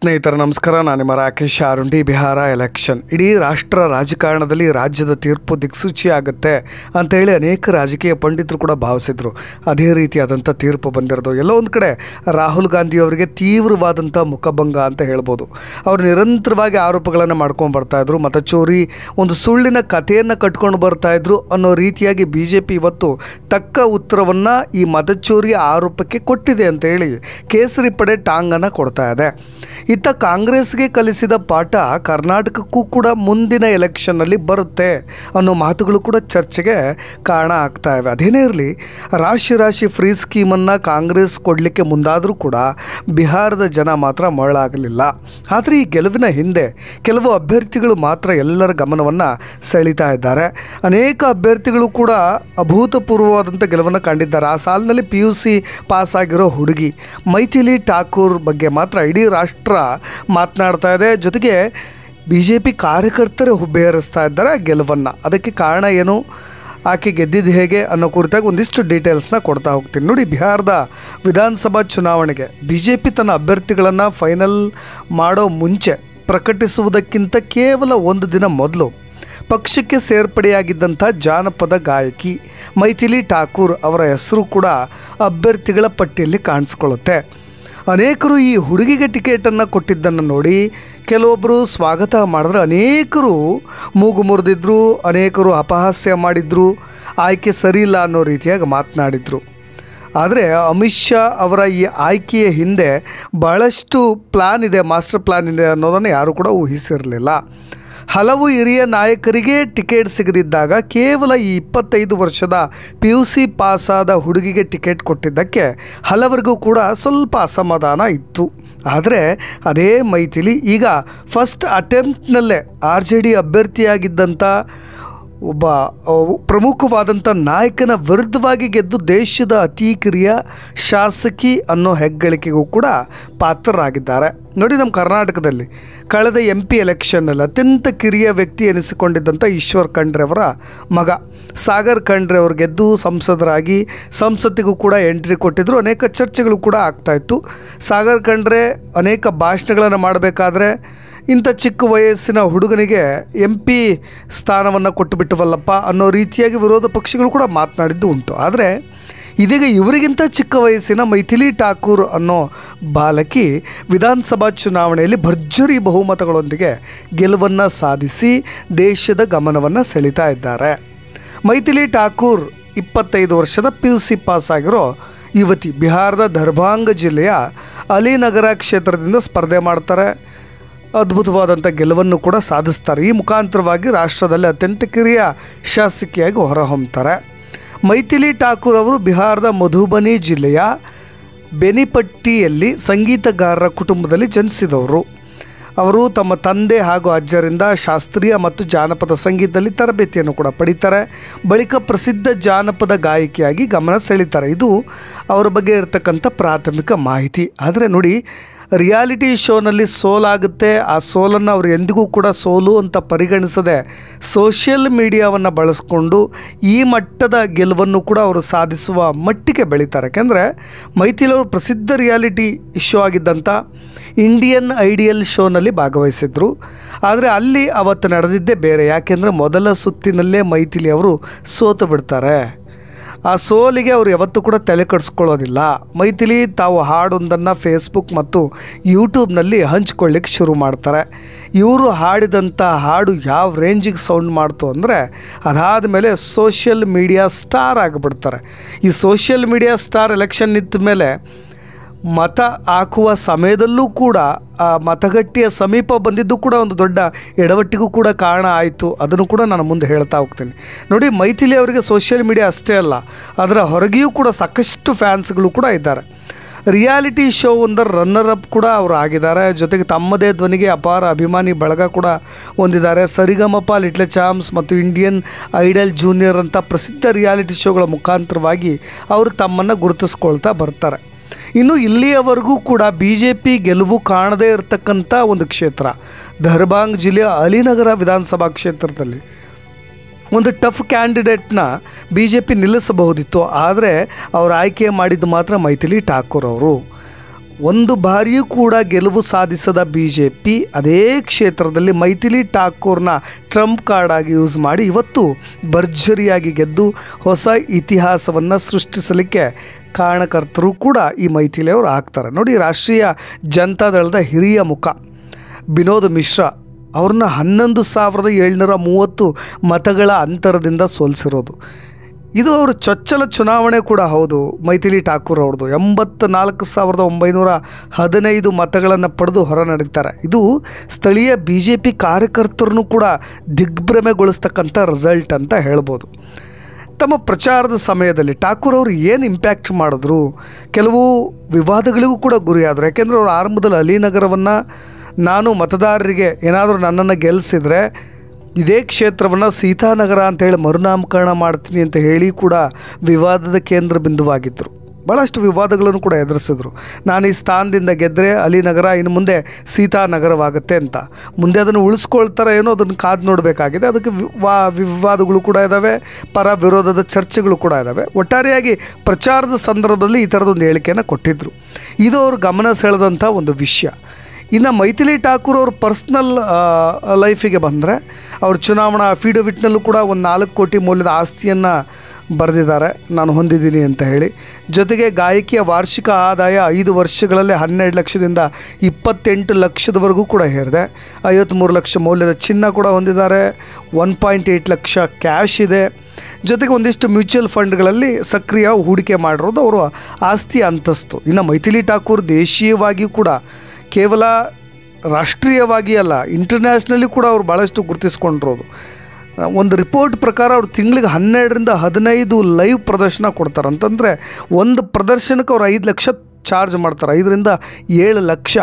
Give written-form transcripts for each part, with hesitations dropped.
ಸ್ನೇಹಿತರ ನಮಸ್ಕಾರ. ನಾನು ನಿಮ್ಮ ರಾಕೇಶ್ ಆರುಂಡಿ. ಬಿಹಾರ ಎಲೆಕ್ಷನ್ ಇಡೀ ರಾಷ್ಟ್ರ ರಾಜಕಾರಣದಲ್ಲಿ ರಾಜ್ಯದ ತೀರ್ಪು ದಿಕ್ಸೂಚಿ ಆಗುತ್ತೆ ಅಂತೇಳಿ ಅನೇಕ ರಾಜಕೀಯ ಪಂಡಿತರು ಕೂಡ ಭಾವಿಸಿದರು. ಅದೇ ರೀತಿಯಾದಂಥ ತೀರ್ಪು ಬಂದಿರೋದು. ಎಲ್ಲೋ ಒಂದು ಕಡೆ ರಾಹುಲ್ ಗಾಂಧಿ ಅವರಿಗೆ ತೀವ್ರವಾದಂಥ ಮುಖಭಂಗ ಅಂತ ಹೇಳ್ಬೋದು. ಅವರು ನಿರಂತರವಾಗಿ ಆರೋಪಗಳನ್ನು ಮಾಡ್ಕೊಂಡು ಬರ್ತಾಯಿದ್ರು. ಮತಚೋರಿ ಒಂದು ಸುಳ್ಳಿನ ಕಥೆಯನ್ನು ಕಟ್ಕೊಂಡು ಬರ್ತಾಯಿದ್ರು ಅನ್ನೋ ರೀತಿಯಾಗಿ BJP ಇವತ್ತು ತಕ್ಕ ಉತ್ತರವನ್ನು ಈ ಮತಚೋರಿ ಆರೋಪಕ್ಕೆ ಕೊಟ್ಟಿದೆ ಅಂತೇಳಿ ಕೇಸರಿ ಪಡೆ ಟಾಂಗನ್ನು ಕೊಡ್ತಾ ಇದೆ. ಇತ್ತ ಕಾಂಗ್ರೆಸ್ಗೆ ಕಲಿಸಿದ ಪಾಠ ಕರ್ನಾಟಕಕ್ಕೂ ಕೂಡ ಮುಂದಿನ ಎಲೆಕ್ಷನ್ನಲ್ಲಿ ಬರುತ್ತೆ ಅನ್ನೋ ಮಾತುಗಳು ಕೂಡ ಚರ್ಚೆಗೆ ಕಾರಣ ಆಗ್ತಾ ಇವೆ. ಅದೇನೇ ಇರಲಿ, ರಾಶಿ ಫ್ರೀ ಸ್ಕೀಮನ್ನು ಕಾಂಗ್ರೆಸ್ ಕೊಡಲಿಕ್ಕೆ ಮುಂದಾದರೂ ಕೂಡ ಬಿಹಾರದ ಜನ ಮಾತ್ರ ಮರಳಾಗಲಿಲ್ಲ. ಆದರೆ ಈ ಗೆಲುವಿನ ಹಿಂದೆ ಕೆಲವು ಅಭ್ಯರ್ಥಿಗಳು ಮಾತ್ರ ಎಲ್ಲರ ಗಮನವನ್ನು ಸೆಳೀತಾ ಇದ್ದಾರೆ. ಅನೇಕ ಅಭ್ಯರ್ಥಿಗಳು ಕೂಡ ಅಭೂತಪೂರ್ವವಾದಂಥ ಗೆಲುವನ್ನು ಕಂಡಿದ್ದಾರೆ. ಆ ಸಾಲಿನಲ್ಲಿ PUC ಪಾಸ್ ಆಗಿರೋ ಹುಡುಗಿ ಮೈಥಿಲಿ ಠಾಕೂರ್ ಬಗ್ಗೆ ಮಾತ್ರ ಇಡೀ ರಾಷ್ಟ್ರ ಮಾತನಾಡ್ತಾ ಇದೆ. ಜೊತೆಗೆ BJP ಕಾರ್ಯಕರ್ತರೇ ಹುಬ್ಬೇರಿಸ್ತಾ ಇದ್ದಾರೆ ಗೆಲುವನ್ನು. ಅದಕ್ಕೆ ಕಾರಣ ಏನು, ಆಕೆ ಗೆದ್ದಿದ್ದು ಹೇಗೆ ಅನ್ನೋ ಕುರಿತಾಗಿ ಒಂದಿಷ್ಟು ಡೀಟೇಲ್ಸ್ನ ಕೊಡ್ತಾ ಹೋಗ್ತೀನಿ. ನೋಡಿ, ಬಿಹಾರದ ವಿಧಾನಸಭಾ ಚುನಾವಣೆಗೆ BJP ತನ್ನ ಅಭ್ಯರ್ಥಿಗಳನ್ನು ಫೈನಲ್ ಮಾಡೋ ಮುಂಚೆ ಪ್ರಕಟಿಸುವುದಕ್ಕಿಂತ ಕೇವಲ ಒಂದು ದಿನ ಮೊದಲು ಪಕ್ಷಕ್ಕೆ ಸೇರ್ಪಡೆಯಾಗಿದ್ದಂಥ ಜಾನಪದ ಗಾಯಕಿ ಮೈಥಿಲಿ ಠಾಕೂರ್ ಅವರ ಹೆಸರು ಕೂಡ ಅಭ್ಯರ್ಥಿಗಳ ಪಟ್ಟಿಯಲ್ಲಿ ಕಾಣಿಸ್ಕೊಳ್ಳುತ್ತೆ. ಅನೇಕರು ಈ ಹುಡುಗಿಗೆ ಟಿಕೆಟನ್ನು ಕೊಟ್ಟಿದ್ದನ್ನು ನೋಡಿ ಕೆಲವೊಬ್ಬರು ಸ್ವಾಗತ ಮಾಡಿದ್ರೆ, ಅನೇಕರು ಮೂಗು ಮುರಿದಿದ್ರು, ಅನೇಕರು ಅಪಹಾಸ್ಯ ಮಾಡಿದ್ರು, ಆಯ್ಕೆ ಸರಿಯಿಲ್ಲ ಅನ್ನೋ ರೀತಿಯಾಗಿ ಮಾತನಾಡಿದರು. ಆದರೆ ಅಮಿತ್ ಶಾ ಅವರ ಈ ಆಯ್ಕೆಯ ಹಿಂದೆ ಬಹಳಷ್ಟು ಪ್ಲ್ಯಾನ್ ಇದೆ, ಮಾಸ್ಟರ್ ಪ್ಲ್ಯಾನ್ ಇದೆ ಅನ್ನೋದನ್ನು ಯಾರೂ ಕೂಡ ಊಹಿಸಿರಲಿಲ್ಲ. ಹಲವು ಹಿರಿಯ ನಾಯಕರಿಗೆ ಟಿಕೆಟ್ ಸಿಗದಿದ್ದಾಗ ಕೇವಲ ಈ 25 ವರ್ಷದ PUC ಪಾಸಾದ ಹುಡುಗಿಗೆ ಟಿಕೆಟ್ ಕೊಟ್ಟಿದ್ದಕ್ಕೆ ಹಲವರಿಗೂ ಕೂಡ ಸ್ವಲ್ಪ ಅಸಮಾಧಾನ ಇತ್ತು. ಆದರೆ ಅದೇ ಮೈಥಿಲಿ ಈಗ ಫಸ್ಟ್ ಅಟೆಂಪ್ಟ್ನಲ್ಲೇ RJD ಅಭ್ಯರ್ಥಿಯಾಗಿದ್ದಂಥ ಒಬ್ಬ ಪ್ರಮುಖವಾದಂಥ ನಾಯಕನ ವಿರುದ್ಧವಾಗಿ ಗೆದ್ದು ದೇಶದ ಅತಿ ಕಿರಿಯ ಶಾಸಕಿ ಅನ್ನೋ ಹೆಗ್ಗಳಿಕೆಗೂ ಕೂಡ ಪಾತ್ರರಾಗಿದ್ದಾರೆ. ನೋಡಿ, ನಮ್ಮ ಕರ್ನಾಟಕದಲ್ಲಿ ಕಳೆದ MP ಎಲೆಕ್ಷನ್ನಲ್ಲಿ ಅತ್ಯಂತ ಕಿರಿಯ ವ್ಯಕ್ತಿ ಎನಿಸಿಕೊಂಡಿದ್ದಂಥ ಈಶ್ವರ್ ಖಂಡ್ರೆ ಅವರ ಮಗ ಸಾಗರ್ ಖಂಡ್ರೆ ಅವರು ಗೆದ್ದು ಸಂಸದರಾಗಿ ಸಂಸತ್ತಿಗೂ ಕೂಡ ಎಂಟ್ರಿ ಕೊಟ್ಟಿದ್ದರು. ಅನೇಕ ಚರ್ಚೆಗಳು ಕೂಡ ಆಗ್ತಾಯಿತ್ತು. ಸಾಗರ್ ಖಂಡ್ರೆ ಅನೇಕ ಭಾಷಣಗಳನ್ನು ಮಾಡಬೇಕಾದ್ರೆ ಇಂಥ ಚಿಕ್ಕ ವಯಸ್ಸಿನ ಹುಡುಗನಿಗೆ MP ಸ್ಥಾನವನ್ನು ಕೊಟ್ಟುಬಿಟ್ಟವಲ್ಲಪ್ಪ ಅನ್ನೋ ರೀತಿಯಾಗಿ ವಿರೋಧ ಪಕ್ಷಗಳು ಕೂಡ ಮಾತನಾಡಿದ್ದು ಉಂಟು. ಆದರೆ ಇದೀಗ ಇವರಿಗಿಂತ ಚಿಕ್ಕ ವಯಸ್ಸಿನ ಮೈಥಿಲಿ ಠಾಕೂರ್ ಅನ್ನೋ ಬಾಲಕಿ ವಿಧಾನಸಭಾ ಚುನಾವಣೆಯಲ್ಲಿ ಭರ್ಜರಿ ಬಹುಮತಗಳೊಂದಿಗೆ ಗೆಲುವನ್ನು ಸಾಧಿಸಿ ದೇಶದ ಗಮನವನ್ನು ಸೆಳೀತಾ ಇದ್ದಾರೆ. ಮೈಥಿಲಿ ಠಾಕೂರ್ 25 ವರ್ಷದ PUC ಪಾಸ್ ಆಗಿರೋ ಯುವತಿ. ಬಿಹಾರದ ದರ್ಭಾಂಗ ಜಿಲ್ಲೆಯ ಅಲಿನಗರ ಕ್ಷೇತ್ರದಿಂದ ಸ್ಪರ್ಧೆ ಮಾಡ್ತಾರೆ. ಅದ್ಭುತವಾದಂಥ ಗೆಲುವನ್ನು ಕೂಡ ಸಾಧಿಸ್ತಾರೆ. ಈ ಮುಖಾಂತರವಾಗಿ ರಾಷ್ಟ್ರದಲ್ಲಿ ಅತ್ಯಂತ ಕಿರಿಯ ಶಾಸಕಿಯಾಗಿ ಹೊರಹೊಮ್ಮುತ್ತಾರೆ. ಮೈಥಿಲಿ ಠಾಕೂರ್ ಅವರು ಬಿಹಾರದ ಮಧುಬನಿ ಜಿಲ್ಲೆಯ ಬೆನಿಪಟ್ಟಿಯಲ್ಲಿ ಸಂಗೀತಗಾರರ ಕುಟುಂಬದಲ್ಲಿ ಜನಿಸಿದವರು. ಅವರು ತಮ್ಮ ತಂದೆ ಹಾಗೂ ಅಜ್ಜರಿಂದ ಶಾಸ್ತ್ರೀಯ ಮತ್ತು ಜಾನಪದ ಸಂಗೀತದಲ್ಲಿ ತರಬೇತಿಯನ್ನು ಕೂಡ ಪಡೀತಾರೆ. ಬಳಿಕ ಪ್ರಸಿದ್ಧ ಜಾನಪದ ಗಾಯಕಿಯಾಗಿ ಗಮನ ಸೆಳೀತಾರೆ. ಇದು ಅವರ ಬಗ್ಗೆ ಇರತಕ್ಕಂಥ ಪ್ರಾಥಮಿಕ ಮಾಹಿತಿ. ಆದರೆ ನೋಡಿ, ರಿಯಾಲಿಟಿ ಶೋನಲ್ಲಿ ಸೋಲಾಗುತ್ತೆ. ಆ ಸೋಲನ್ನು ಅವರು ಎಂದಿಗೂ ಕೂಡ ಸೋಲು ಅಂತ ಪರಿಗಣಿಸದೆ ಸೋಷಿಯಲ್ ಮೀಡಿಯಾವನ್ನು ಬಳಸ್ಕೊಂಡು ಈ ಮಟ್ಟದ ಗೆಲುವನ್ನು ಕೂಡ ಅವರು ಸಾಧಿಸುವ ಮಟ್ಟಿಗೆ ಬೆಳೀತಾರೆ. ಯಾಕೆಂದರೆ ಮೈಥಿಲಿ ಅವರು ಪ್ರಸಿದ್ಧ ರಿಯಾಲಿಟಿ ಶೋ ಆಗಿದ್ದಂಥ ಇಂಡಿಯನ್ ಐಡಿಯಲ್ ಶೋನಲ್ಲಿ ಭಾಗವಹಿಸಿದ್ರು. ಆದರೆ ಅಲ್ಲಿ ಅವತ್ತು ನಡೆದಿದ್ದೇ ಬೇರೆ. ಯಾಕೆಂದರೆ ಮೊದಲ ಸುತ್ತಿನಲ್ಲೇ ಮೈಥಿಲಿ ಅವರು ಸೋತು ಬಿಡ್ತಾರೆ. ಆ ಸೋಲಿಗೆ ಅವರು ಯಾವತ್ತೂ ಕೂಡ ತಲೆ ಕೆಡಿಸ್ಕೊಳ್ಳೋದಿಲ್ಲ. ಮೈಥಿಲಿ ತಾವು ಹಾಡೊಂದನ್ನು ಫೇಸ್ಬುಕ್ ಮತ್ತು ಯೂಟ್ಯೂಬ್ನಲ್ಲಿ ಹಂಚ್ಕೊಳ್ಳಿಕ್ಕೆ ಶುರು ಮಾಡ್ತಾರೆ. ಇವರು ಹಾಡಿದಂಥ ಹಾಡು ಯಾವ ರೇಂಜಿಗೆ ಸೌಂಡ್ ಮಾಡ್ತು ಅಂದರೆ ಅದಾದ ಮೇಲೆ ಸೋಷಿಯಲ್ ಮೀಡಿಯಾ ಸ್ಟಾರ್ ಆಗಿಬಿಡ್ತಾರೆ. ಈ ಸೋಷಿಯಲ್ ಮೀಡಿಯಾ ಸ್ಟಾರ್ ಎಲೆಕ್ಷನ್ ನಿಂತ ಮೇಲೆ ಮತ ಹಾಕುವ ಸಮಯದಲ್ಲೂ ಕೂಡ ಆ ಮತಗಟ್ಟೆಯ ಸಮೀಪ ಬಂದಿದ್ದು ಕೂಡ ಒಂದು ದೊಡ್ಡ ಎಡವಟ್ಟಿಗೂ ಕೂಡ ಕಾರಣ ಆಯಿತು. ಅದನ್ನು ಕೂಡ ನಾನು ಮುಂದೆ ಹೇಳ್ತಾ ಹೋಗ್ತೀನಿ. ನೋಡಿ, ಮೈಥಿಲಿ ಅವರಿಗೆ ಸೋಷಿಯಲ್ ಮೀಡಿಯಾ ಅಷ್ಟೇ ಅಲ್ಲ, ಅದರ ಹೊರಗೆಯೂ ಕೂಡ ಸಾಕಷ್ಟು ಫ್ಯಾನ್ಸ್ಗಳು ಕೂಡ ಇದ್ದಾರೆ. ರಿಯಾಲಿಟಿ ಶೋ ಒಂದರ ರನ್ನರ್ ಅಪ್ ಕೂಡ ಅವರು ಆಗಿದ್ದಾರೆ. ಜೊತೆಗೆ ತಮ್ಮದೇ ಧ್ವನಿಗೆ ಅಪಾರ ಅಭಿಮಾನಿ ಬಳಗ ಕೂಡ ಹೊಂದಿದ್ದಾರೆ. ಸರಿಗಮಪ, ಲಿಟ್ಲ್ ಚಾಂಪ್ಸ್ ಮತ್ತು ಇಂಡಿಯನ್ ಐಡಲ್ ಜೂನಿಯರ್ ಅಂತ ಪ್ರಸಿದ್ಧ ರಿಯಾಲಿಟಿ ಶೋಗಳ ಮುಖಾಂತರವಾಗಿ ಅವರು ತಮ್ಮನ್ನು ಗುರುತಿಸ್ಕೊಳ್ತಾ ಬರ್ತಾರೆ. ಇನ್ನು ಇಲ್ಲಿಯವರೆಗೂ ಕೂಡ BJP ಗೆಲುವು ಕಾಣದೇ ಇರತಕ್ಕಂಥ ಒಂದು ಕ್ಷೇತ್ರ ದರ್ಭಾಂಗ್ ಜಿಲ್ಲೆಯ ಅಲಿನಗರ ವಿಧಾನಸಭಾ ಕ್ಷೇತ್ರದಲ್ಲಿ ಒಂದು ಟಫ್ ಕ್ಯಾಂಡಿಡೇಟ್ನ BJP ನಿಲ್ಲಿಸಬಹುದಿತ್ತು. ಆದರೆ ಅವರು ಆಯ್ಕೆ ಮಾಡಿದ್ದು ಮಾತ್ರ ಮೈಥಿಲಿ ಠಾಕೂರ್ ಅವರು. ಒಂದು ಬಾರಿಯೂ ಕೂಡ ಗೆಲುವು ಸಾಧಿಸದ BJP ಅದೇ ಕ್ಷೇತ್ರದಲ್ಲಿ ಮೈಥಿಲಿ ಠಾಕೂರ್ನ ಟ್ರಂಪ್ ಕಾರ್ಡ್ ಆಗಿ ಯೂಸ್ ಮಾಡಿ ಇವತ್ತು ಭರ್ಜರಿಯಾಗಿ ಗೆದ್ದು ಹೊಸ ಇತಿಹಾಸವನ್ನು ಸೃಷ್ಟಿಸಲಿಕ್ಕೆ ಕಾರಣಕರ್ತರು ಕೂಡ ಈ ಮೈಥಿಲಿ ಅವರು ಆಗ್ತಾರೆ. ನೋಡಿ, ರಾಷ್ಟ್ರೀಯ ಜನತಾದಳದ ಹಿರಿಯ ಮುಖ ವಿನೋದ್ ಮಿಶ್ರಾ ಅವ್ರನ್ನ 11,730 ಮತಗಳ ಅಂತರದಿಂದ ಸೋಲಿಸಿರೋದು. ಇದು ಅವರು ಚೊಚ್ಚಲ ಚುನಾವಣೆ ಕೂಡ ಹೌದು. ಮೈಥಿಲಿ ಠಾಕೂರ್ ಅವ್ರದ್ದು 84,915 ಮತಗಳನ್ನು ಪಡೆದು ಹೊರ ನಡೀತಾರೆ. ಇದು ಸ್ಥಳೀಯ BJP ಕಾರ್ಯಕರ್ತರನ್ನು ಕೂಡ ದಿಗ್ಭ್ರಮೆಗೊಳಿಸ್ತಕ್ಕಂಥ ರಿಸಲ್ಟ್ ಅಂತ ಹೇಳ್ಬೋದು. ತಮ್ಮ ಪ್ರಚಾರದ ಸಮಯದಲ್ಲಿ ಠಾಕೂರ್ ಅವರು ಏನು ಇಂಪ್ಯಾಕ್ಟ್ ಮಾಡಿದ್ರು, ಕೆಲವು ವಿವಾದಗಳಿಗೂ ಕೂಡ ಗುರಿಯಾದರು. ಯಾಕೆಂದರೆ ಅವರು ಆರಂಭದಲ್ಲಿ ಅಲಿನಗರವನ್ನು ನಾನು ಮತದಾರರಿಗೆ ಏನಾದರೂ ನನ್ನನ್ನು ಗೆಲ್ಲಿಸಿದರೆ ಇದೇ ಕ್ಷೇತ್ರವನ್ನು ಸೀತಾನಗರ ಅಂತೇಳಿ ಮರುನಾಮಕರಣ ಮಾಡ್ತೀನಿ ಅಂತ ಹೇಳಿ ಕೂಡ ವಿವಾದದ ಕೇಂದ್ರ ಬಿಂದುವಾಗಿದ್ದರು. ಭಾಳಷ್ಟು ವಿವಾದಗಳನ್ನು ಕೂಡ ಎದುರಿಸಿದ್ರು. ನಾನು ಈ ಸ್ಥಾನದಿಂದ ಗೆದ್ದರೆ ಅಲಿನಗರ ಇನ್ನು ಮುಂದೆ ಸೀತಾನಗರವಾಗುತ್ತೆ ಅಂತ. ಮುಂದೆ ಅದನ್ನು ಉಳಿಸ್ಕೊಳ್ತಾರೆ ಏನೋ ಅದನ್ನು ಕಾದು ನೋಡಬೇಕಾಗಿದೆ. ಅದಕ್ಕೆ ವಿವಾದಗಳು ಕೂಡ ಇದ್ದಾವೆ, ಪರ ವಿರೋಧದ ಚರ್ಚೆಗಳು ಕೂಡ ಇದ್ದಾವೆ. ಒಟ್ಟಾರೆಯಾಗಿ ಪ್ರಚಾರದ ಸಂದರ್ಭದಲ್ಲಿ ಈ ಥರದೊಂದು ಹೇಳಿಕೆಯನ್ನು ಕೊಟ್ಟಿದ್ದರು. ಇದು ಅವರು ಗಮನ ಸೆಳೆದಂಥ ಒಂದು ವಿಷಯ. ಇನ್ನು ಮೈಥಿಲಿ ಠಾಕೂರ್ ಅವ್ರ ಪರ್ಸ್ನಲ್ ಲೈಫಿಗೆ ಬಂದರೆ, ಅವ್ರ ಚುನಾವಣಾ ಅಫಿಡವಿಟ್ನಲ್ಲೂ ಕೂಡ ಒಂದು 4 ಕೋಟಿ ಮೌಲ್ಯದ ಆಸ್ತಿಯನ್ನು ಬರೆದಿದ್ದಾರೆ, ನಾನು ಹೊಂದಿದ್ದೀನಿ ಅಂತ ಹೇಳಿ. ಜೊತೆಗೆ ಗಾಯಕಿಯ ವಾರ್ಷಿಕ ಆದಾಯ 5 ವರ್ಷಗಳಲ್ಲಿ 12 ಲಕ್ಷದಿಂದ 28 ಲಕ್ಷದವರೆಗೂ ಕೂಡ ಹೇರಿದೆ. 53 ಲಕ್ಷ ಮೌಲ್ಯದ ಚಿನ್ನ ಕೂಡ ಹೊಂದಿದ್ದಾರೆ. 1.8 ಲಕ್ಷ ಕ್ಯಾಶ್ ಇದೆ. ಜೊತೆಗೆ ಒಂದಿಷ್ಟು ಮ್ಯೂಚುವಲ್ ಫಂಡ್ಗಳಲ್ಲಿ ಸಕ್ರಿಯ ಹೂಡಿಕೆ ಮಾಡಿರೋದು ಅವರ ಆಸ್ತಿ ಅಂತಸ್ತು. ಇನ್ನು ಮೈಥಿಲಿ ಠಾಕೂರ್ ದೇಶೀಯವಾಗಿಯೂ ಕೂಡ ಕೇವಲ ರಾಷ್ಟ್ರೀಯವಾಗಿ ಅಲ್ಲ, ಇಂಟರ್ನ್ಯಾಷನಲಿ ಕೂಡ ಅವರು ಭಾಳಷ್ಟು ಗುರುತಿಸ್ಕೊಂಡಿರೋದು. ಒಂದು ರಿಪೋರ್ಟ್ ಪ್ರಕಾರ ಅವ್ರು ತಿಂಗಳಿಗೆ 12ರಿಂದ 15 ಲೈವ್ ಪ್ರದರ್ಶನ ಕೊಡ್ತಾರೆ. ಅಂತಂದರೆ ಒಂದು ಪ್ರದರ್ಶನಕ್ಕೆ ಅವ್ರು 5 ಲಕ್ಷ ಚಾರ್ಜ್ ಮಾಡ್ತಾರೆ, 5ರಿಂದ 7 ಲಕ್ಷ.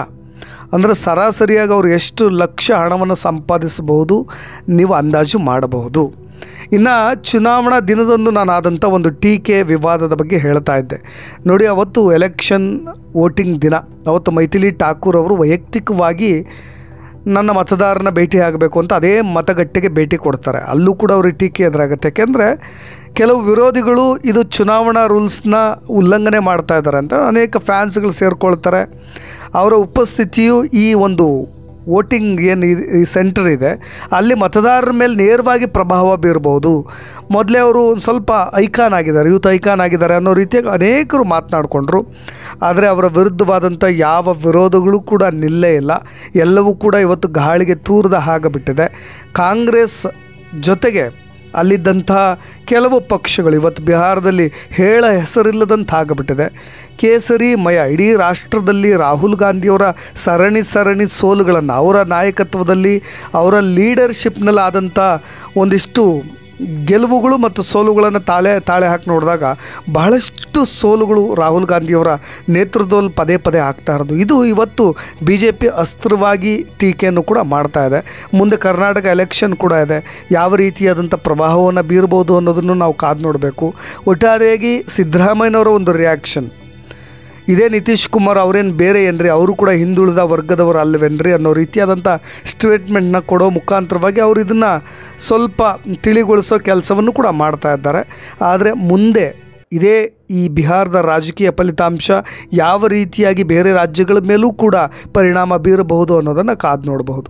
ಅಂದರೆ ಸರಾಸರಿಯಾಗಿ ಅವರು ಎಷ್ಟು ಲಕ್ಷ ಹಣವನ್ನು ಸಂಪಾದಿಸಬಹುದು ನೀವು ಅಂದಾಜು ಮಾಡಬಹುದು. ಇನ್ನು ಚುನಾವಣಾ ದಿನದಂದು ನಾನು ಆದಂಥ ಒಂದು ಟೀಕೆ ವಿವಾದದ ಬಗ್ಗೆ ಹೇಳ್ತಾ ಇದ್ದೆ. ನೋಡಿ, ಅವತ್ತು ಎಲೆಕ್ಷನ್ ವೋಟಿಂಗ್ ದಿನ, ಅವತ್ತು ಮೈಥಿಲಿ ಠಾಕೂರ್ ಅವರು ವೈಯಕ್ತಿಕವಾಗಿ ನನ್ನ ಮತದಾರನ ಭೇಟಿ ಆಗಬೇಕು ಅಂತ ಅದೇ ಮತಗಟ್ಟೆಗೆ ಭೇಟಿ ಕೊಡ್ತಾರೆ. ಅಲ್ಲೂ ಕೂಡ ಅವ್ರಿಗೆ ಟೀಕೆ ಎದುರಾಗುತ್ತೆ. ಯಾಕೆಂದರೆ ಕೆಲವು ವಿರೋಧಿಗಳು ಇದು ಚುನಾವಣಾ ರೂಲ್ಸ್ನ ಉಲ್ಲಂಘನೆ ಮಾಡ್ತಾ ಇದ್ದಾರೆ ಅಂತ ಅನೇಕ ಫ್ಯಾನ್ಸ್ಗಳು ಸೇರಿಕೊಳ್ತಾರೆ. ಅವರ ಉಪಸ್ಥಿತಿಯು ಈ ಒಂದು ವೋಟಿಂಗ್ ಏನು ಈ ಸೆಂಟರ್ ಇದೆ ಅಲ್ಲಿ ಮತದಾರರ ಮೇಲೆ ನೇರವಾಗಿ ಪ್ರಭಾವ ಬೀರ್ಬೋದು. ಮೊದಲೇ ಅವರು ಒಂದು ಸ್ವಲ್ಪ ಐಕಾನ್ ಆಗಿದ್ದಾರೆ, ಯೂತ್ ಐಕಾನ್ ಆಗಿದ್ದಾರೆ ಅನ್ನೋ ರೀತಿಯಾಗಿ ಅನೇಕರು ಮಾತನಾಡಿಕೊಂಡ್ರು. ಆದರೆ ಅವರ ವಿರುದ್ಧವಾದಂಥ ಯಾವ ವಿರೋಧಗಳು ಕೂಡ ನಿಲ್ಲೇ ಇಲ್ಲ. ಎಲ್ಲವೂ ಕೂಡ ಇವತ್ತು ಗಾಳಿಗೆ ತೂರದ ಹಾಗಿಬಿಟ್ಟಿದೆ. ಕಾಂಗ್ರೆಸ್ ಜೊತೆಗೆ ಅಲ್ಲಿದ್ದಂಥ ಕೆಲವು ಪಕ್ಷಗಳು ಇವತ್ತು ಬಿಹಾರದಲ್ಲಿ ಹೇಳ ಹೆಸರಿಲ್ಲದಂತ ಆಗಿಬಿಟ್ಟಿದೆ. ಕೇಸರಿ ಮಯ ಇಡೀ ರಾಷ್ಟ್ರದಲ್ಲಿ ರಾಹುಲ್ ಗಾಂಧಿಯವರ ಸರಣಿ ಸೋಲುಗಳನ್ನು, ಅವರ ನಾಯಕತ್ವದಲ್ಲಿ ಅವರ ಲೀಡರ್ಶಿಪ್ನಲ್ಲಿ ಆದಂಥ ಒಂದಿಷ್ಟು ಗೆಲುವುಗಳು ಮತ್ತು ಸೋಲುಗಳನ್ನು ತಾಳೆ ಹಾಕಿ ನೋಡಿದಾಗ ಬಹಳಷ್ಟು ಸೋಲುಗಳು ರಾಹುಲ್ ಗಾಂಧಿಯವರ ನೇತೃತ್ವದಲ್ಲಿ ಪದೇ ಆಗ್ತಾ ಇರೋದು. ಇದು ಇವತ್ತು BJP ಅಸ್ತ್ರವಾಗಿ ಟೀಕೆಯನ್ನು ಕೂಡ ಮಾಡ್ತಾ ಇದೆ. ಮುಂದೆ ಕರ್ನಾಟಕ ಎಲೆಕ್ಷನ್ ಕೂಡ ಇದೆ, ಯಾವ ರೀತಿಯಾದಂಥ ಪ್ರಭಾವವನ್ನು ಬೀರ್ಬೋದು ಅನ್ನೋದನ್ನು ನಾವು ಕಾದು ನೋಡಬೇಕು. ಒಟ್ಟಾರೆಯಾಗಿ ಸಿದ್ದರಾಮಯ್ಯನವರ ಒಂದು ರಿಯಾಕ್ಷನ್, ಇದೇ ನಿತೀಶ್ ಕುಮಾರ್ ಅವರೇನು ಬೇರೆ ಏನ್ರಿ, ಅವರು ಕೂಡ ಹಿಂದುಳಿದ ವರ್ಗದವರು ಅಲ್ಲವೇನ್ರಿ ಅನ್ನೋ ರೀತಿಯಾದಂಥ ಸ್ಟೇಟ್ಮೆಂಟ್ನ ಕೊಡೋ ಮುಖಾಂತರವಾಗಿ ಅವರು ಇದನ್ನು ಸ್ವಲ್ಪ ತಿಳಿಗೊಳಿಸೋ ಕೆಲಸವನ್ನು ಕೂಡ ಮಾಡ್ತಾ ಇದ್ದಾರೆ. ಆದರೆ ಮುಂದೆ ಈ ಬಿಹಾರದ ರಾಜಕೀಯ ಫಲಿತಾಂಶ ಯಾವ ರೀತಿಯಾಗಿ ಬೇರೆ ರಾಜ್ಯಗಳ ಮೇಲೂ ಕೂಡ ಪರಿಣಾಮ ಬೀರಬಹುದು ಅನ್ನೋದನ್ನು ಕಾದು ನೋಡಬಹುದು.